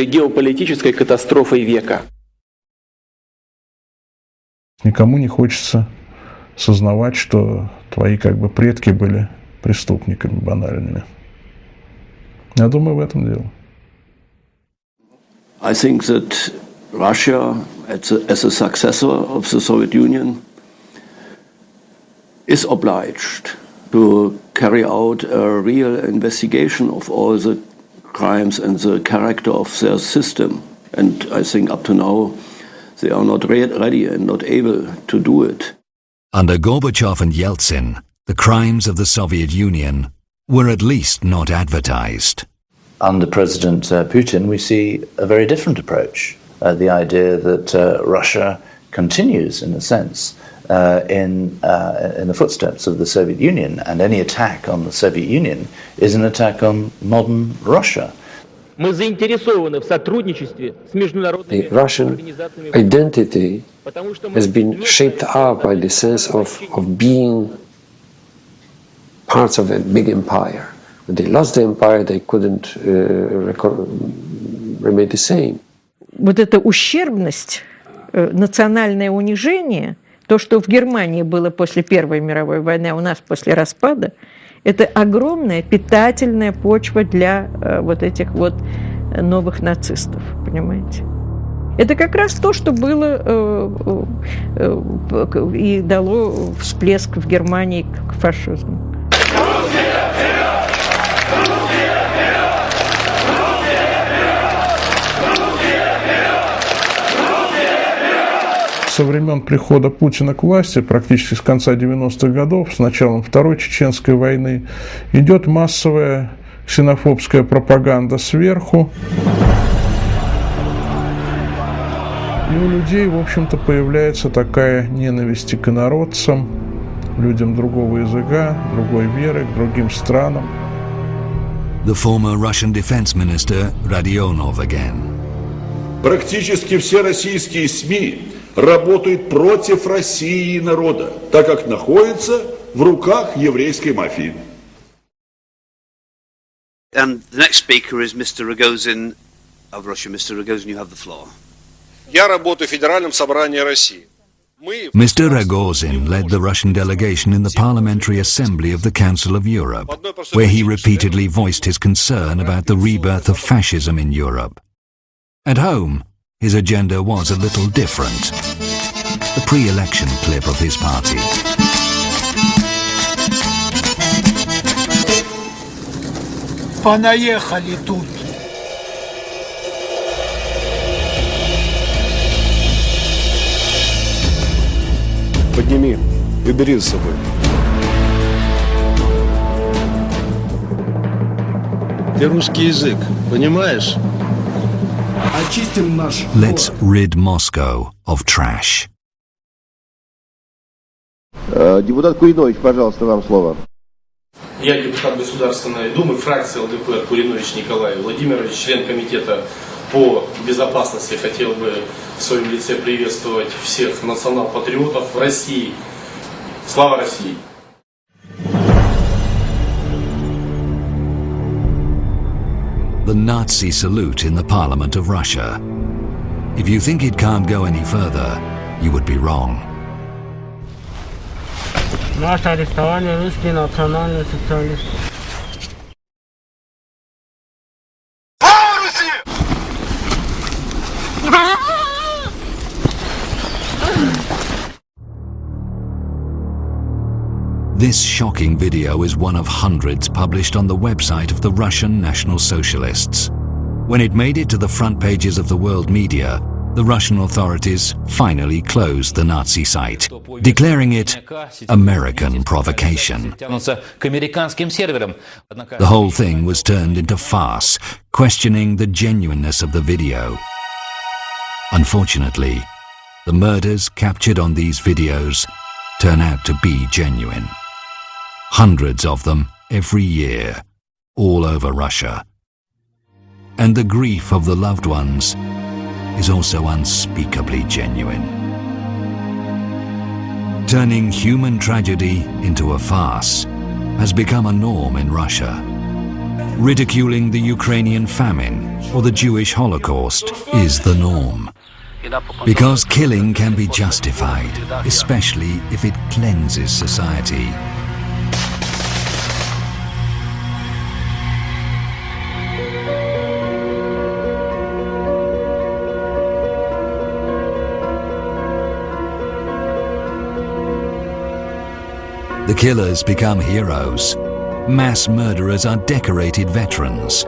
геополитической катастрофой века. Никому не хочется сознавать, что твои предки были преступниками банальными. Я думаю, в этом дело. I think that Russia, as a successor of the Soviet Union, is obliged to carry out a real investigation of all the crimes and the character of their system. And I think up to now they are not ready and not able to do it. Under Gorbachev and Yeltsin, the crimes of the Soviet Union were at least not advertised. Under President Putin, we see a very different approach. The idea that Russia continues, in a sense, in the footsteps of the Soviet Union, and any attack on the Soviet Union is an attack on modern Russia. The Russian identity has been shaped up by the sense of being parts of a big empire. When they lost the empire, they couldn't remain the same. Вот эта ущербность, национальное унижение, то, что в Германии было после Первой мировой войны, а у нас после распада, это огромная питательная почва для вот этих вот новых нацистов, понимаете? Это как раз то, что было и дало всплеск в Германии к фашизму. Со времен прихода Путина к власти, практически с конца 90-х годов, с началом Второй Чеченской войны, идет массовая ксенофобская пропаганда сверху. И у людей, в общем-то, появляется такая ненависть к инородцам, людям другого языка, другой веры, к другим странам. The former Russian defense minister Radionov again. Практически все российские СМИ работают против России и народа, так как находятся в руках еврейской мафии. And the next speaker is Mr. Rogozin of Russia. Mr. Rogozin, you have the floor. Я работаю в Федеральном собрании России. Mr. Rogozin led the Russian delegation in the Parliamentary Assembly of the Council of Europe, where he repeatedly voiced his concern about the rebirth of fascism in Europe. At home, his agenda was a little different. The pre-election clip of his party. Понаехали тут. Подними и убери за собой. Ты русский язык, понимаешь? Очистим наш город. Let's rid Moscow of trash. Депутат Куринович, пожалуйста, вам слово. Я депутат Государственной Думы, фракции ЛДПР Куринович Николай Владимирович, член комитета по безопасности. Хотел бы в своем лице приветствовать всех национал-патриотов в России. Слава России! The Nazi salute in the Parliament of Russia. If you think it can't go any further, you would be wrong. Наше арестование русский национальный социалист. This shocking video is one of hundreds published on the website of the Russian National Socialists. When it made it to the front pages of the world media, the Russian authorities finally closed the Nazi site, declaring it American provocation. The whole thing was turned into farce, questioning the genuineness of the video. Unfortunately, the murders captured on these videos turn out to be genuine. Hundreds of them every year, all over Russia. And the grief of the loved ones is also unspeakably genuine. Turning human tragedy into a farce has become a norm in Russia, Ridiculing the Ukrainian famine or the Jewish Holocaust is the norm. Because killing can be justified, especially if it cleanses society. The killers become heroes. Mass murderers are decorated veterans.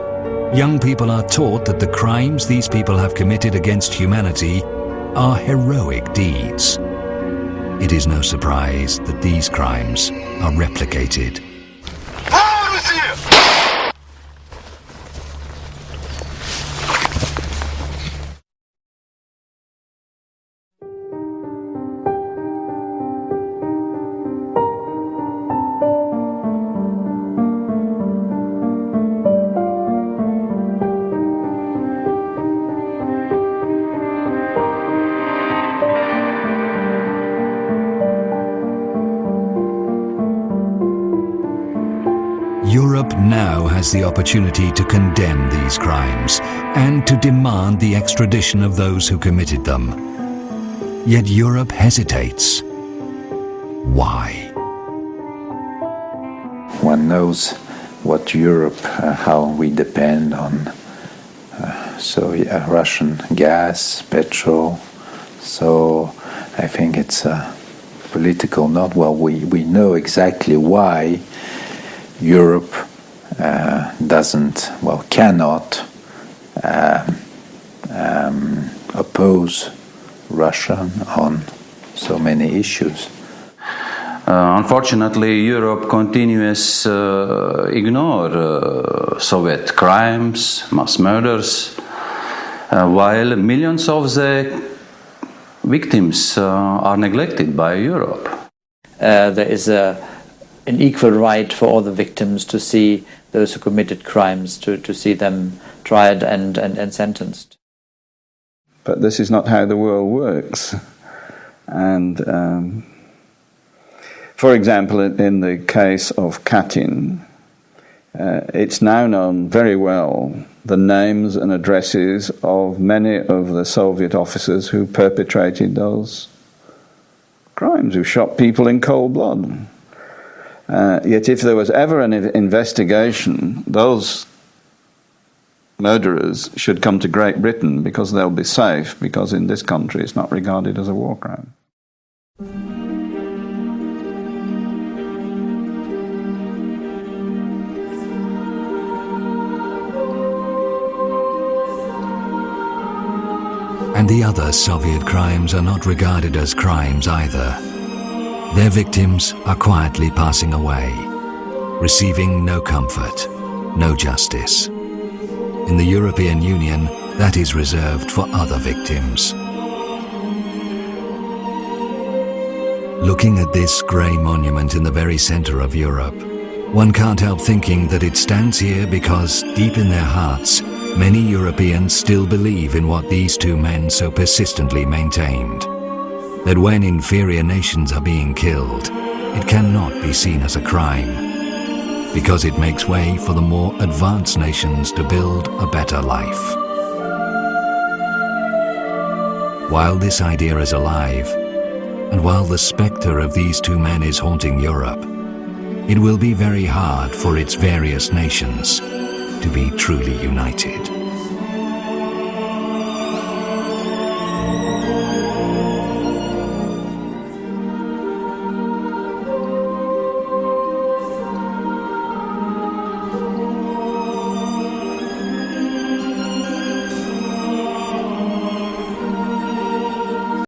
Young people are taught that the crimes these people have committed against humanity are heroic deeds. It is no surprise that these crimes are replicated. Europe now has the opportunity to condemn these crimes and to demand the extradition of those who committed them. Yet Europe hesitates. Why? One knows what Europe, how we depend on Russian gas, petrol. So I think it's a political note. Well, we know exactly why Europe cannot oppose Russia on so many issues. Unfortunately, Europe continues ignore Soviet crimes, mass murders, while millions of the victims are neglected by Europe. There is an equal right for all the victims to see those who committed crimes, to see them tried and sentenced. But this is not how the world works. And for example, in the case of Katyn, it's now known very well the names and addresses of many of the Soviet officers who perpetrated those crimes, who shot people in cold blood. Yet if there was ever an investigation, those murderers should come to Great Britain because they'll be safe, because in this country it's not regarded as a war crime. And the other Soviet crimes are not regarded as crimes either. Their victims are quietly passing away, receiving no comfort, no justice. In the European Union, that is reserved for other victims. Looking at this grey monument in the very centre of Europe, one can't help thinking that it stands here because, deep in their hearts, many Europeans still believe in what these two men so persistently maintained. That when inferior nations are being killed, it cannot be seen as a crime, because it makes way for the more advanced nations to build a better life. While this idea is alive, and while the spectre of these two men is haunting Europe, it will be very hard for its various nations to be truly united.